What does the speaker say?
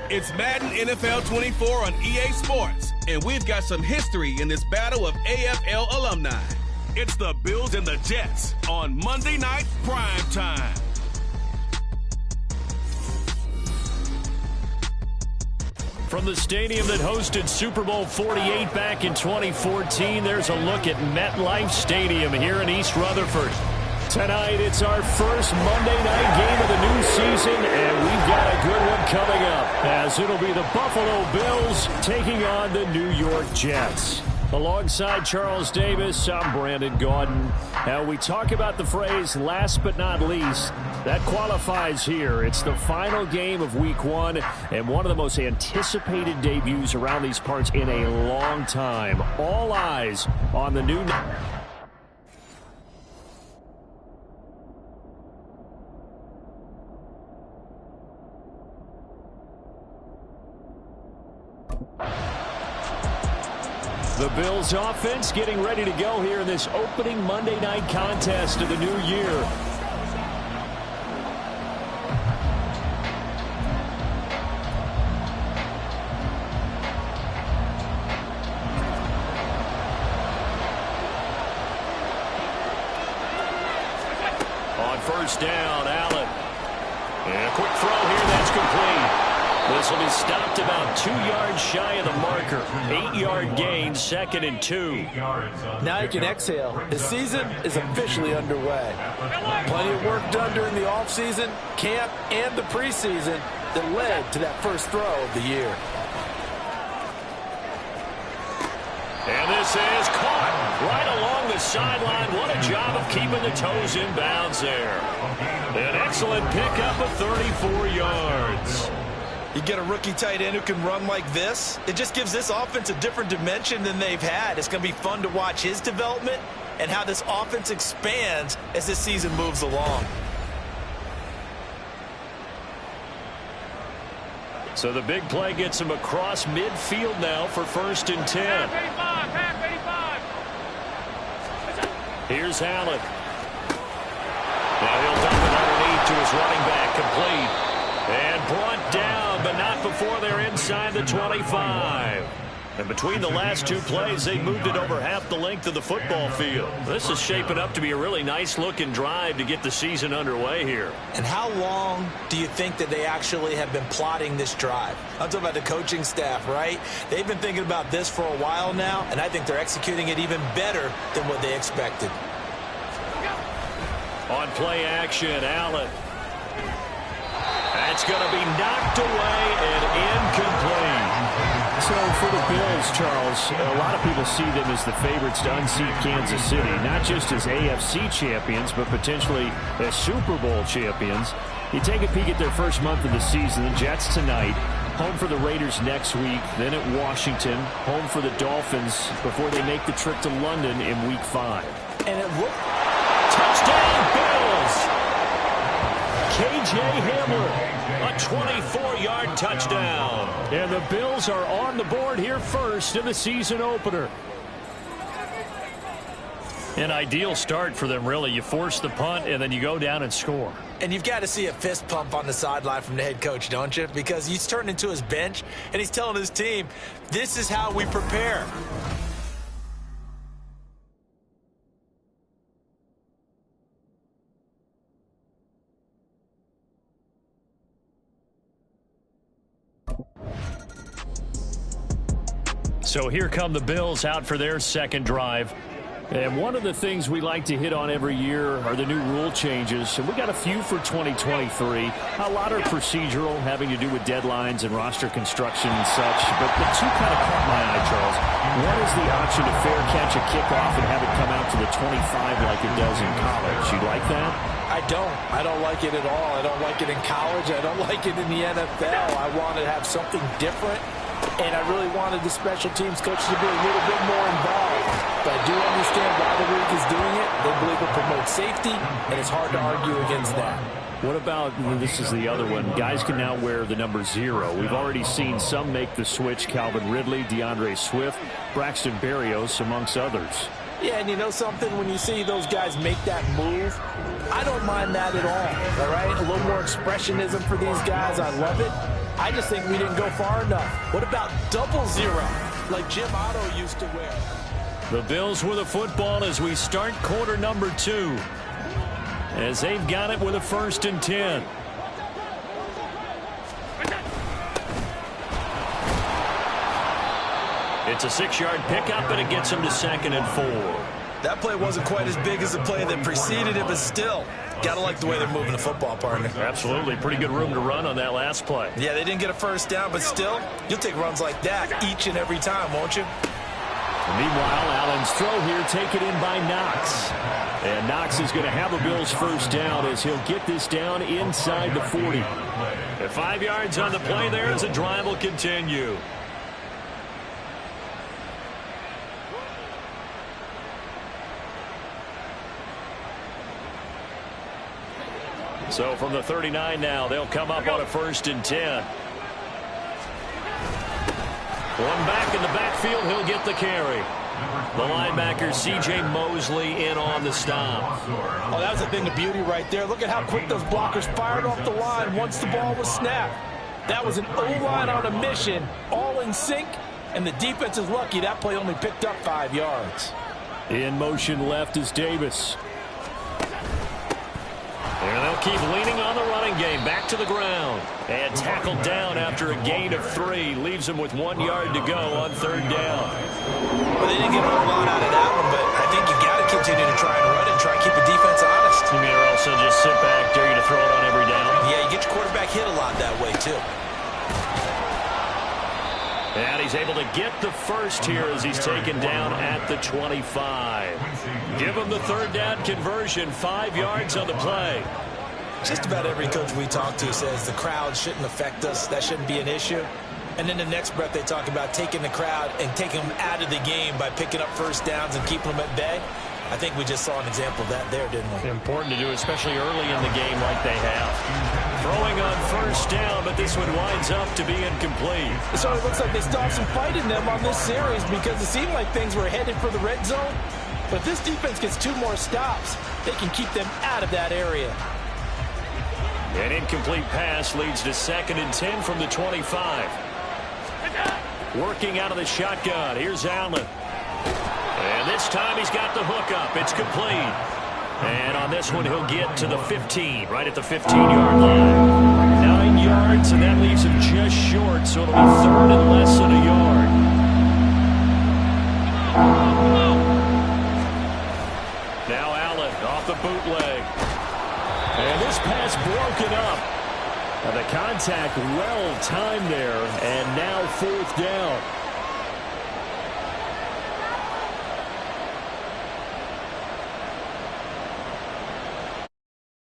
It's Madden NFL 24 on EA Sports, and we've got some history in this battle of AFL alumni. It's the Bills and the Jets on Monday Night Prime Time. From the stadium that hosted Super Bowl 48 back in 2014, there's a look at MetLife Stadium here in East Rutherford. Tonight, it's our first Monday night game of the new season, and we've got a good one coming up, as it'll be the Buffalo Bills taking on the New York Jets. Alongside Charles Davis, I'm Brandon Gaudin. Now, we talk about the phrase last but not least. That qualifies here. It's the final game of Week 1 and one of the most anticipated debuts around these parts in a long time. All eyes on the new... The Bills offense getting ready to go here in this opening Monday night contest of the new year. On first down, Allen. And a quick throw here, that's complete. This will be stopped about 2 yards shy of the marker. 8-yard gain, 2nd and 2. Now you can exhale. The season is officially underway. Plenty of work done during the offseason, camp, and the preseason that led to that first throw of the year. And this is caught right along the sideline. What a job of keeping the toes in bounds there. An excellent pickup of 34 yards. You get a rookie tight end who can run like this, it just gives this offense a different dimension than they've had. It's going to be fun to watch his development and how this offense expands as this season moves along. So the big play gets him across midfield now for 1st and 10. Here's Allen. Now he'll dump it underneath to his running back, complete. And brought down, but not before they're inside the 25. And between the last two plays, they moved it over half the length of the football field. This is shaping up to be a really nice-looking drive to get the season underway here. And how long do you think that they actually have been plotting this drive? I'm talking about the coaching staff, right? They've been thinking about this for a while now, and I think they're executing it even better than what they expected. On play action, Allen. That's going to be knocked away and incomplete. So for the Bills, Charles, a lot of people see them as the favorites to unseat Kansas City, not just as AFC champions, but potentially as Super Bowl champions. You take a peek at their first month of the season. The Jets tonight, home for the Raiders next week, then at Washington, home for the Dolphins before they make the trip to London in Week 5. And it looked... Touchdown, Bills! K.J. Hamler, a 24-yard touchdown. And the Bills are on the board here first in the season opener. An ideal start for them, really. You force the punt, and then you go down and score. And you've got to see a fist pump on the sideline from the head coach, don't you? Because he's turned into his bench, and he's telling his team, this is how we prepare. So here come the Bills out for their second drive. And one of the things we like to hit on every year are the new rule changes. And we got a few for 2023. A lot are procedural, having to do with deadlines and roster construction and such. But the two kind of caught my eye, Charles. One is the option to fair catch a kickoff and have it come out to the 25 like it does in college. You like that? I don't like it at all. I don't like it in college. I don't like it in the NFL. I want to have something different. And I really wanted the special teams coaches to be a little bit more involved. But I do understand why the league is doing it. They believe it promotes safety, and it's hard to argue against that. What about, this is the other one, guys can now wear the number 0. We've already seen some make the switch, Calvin Ridley, DeAndre Swift, Braxton Berrios, amongst others. Yeah, and you know something? When you see those guys make that move, I don't mind that at all right? A little more expressionism for these guys. I love it. I just think we didn't go far enough. What about double zero, like Jim Otto used to wear? The Bills with a football as we start quarter number 2. As they've got it with a 1st and 10. It's a 6-yard pickup, and it gets them to 2nd and 4. That play wasn't quite as big as the play that preceded it, but still, got to like the way they're moving the football, partner. Absolutely. Pretty good room to run on that last play. Yeah, they didn't get a first down, but still, you'll take runs like that each and every time, won't you? Meanwhile, Allen's throw here taken in by Knox. And Knox is going to have a Bills first down as he'll get this down inside the 40. At 5 yards on the play there as the drive will continue. So from the 39 now, they'll come up on a 1st and 10. One back in the backfield, he'll get the carry. The linebacker, C.J. Mosley, in on the stop. Oh, that was a thing of beauty right there. Look at how quick those blockers fired off the line once the ball was snapped. That was an O-line on a mission, all in sync, and the defense is lucky that play only picked up 5 yards. In motion left is Davis. And they'll keep leaning on the running game. Back to the ground. And tackled down after a gain of 3. Leaves him with 1 yard to go on 3rd down. Well, they didn't get a whole lot out of that one, but I think you got to continue to try and run and try and keep the defense honest. You mean, or else they'll just sit back, dare you to throw it on every down? Yeah, you get your quarterback hit a lot that way, too. And he's able to get the first here as he's taken down at the 25. Give him the 3rd down conversion, 5 yards on the play. Just about every coach we talk to says the crowd shouldn't affect us. That shouldn't be an issue. And then the next breath they talk about taking the crowd and taking them out of the game by picking up first downs and keeping them at bay. I think we just saw an example of that there, didn't we? Important to do, especially early in the game like they have. Throwing on 1st down, but this one winds up to be incomplete. So it looks like they still have some fight in them on this series because it seemed like things were headed for the red zone. But if this defense gets 2 more stops, they can keep them out of that area. An incomplete pass leads to 2nd and 10 from the 25. Working out of the shotgun. Here's Allen. And this time he's got the hook up. It's complete. And on this one, he'll get to the 15, right at the 15-yard line. 9 yards, and that leaves him just short, so it'll be 3rd and less than a yard. Now Allen off the bootleg. And this pass broken up. And the contact well timed there, and now 4th down.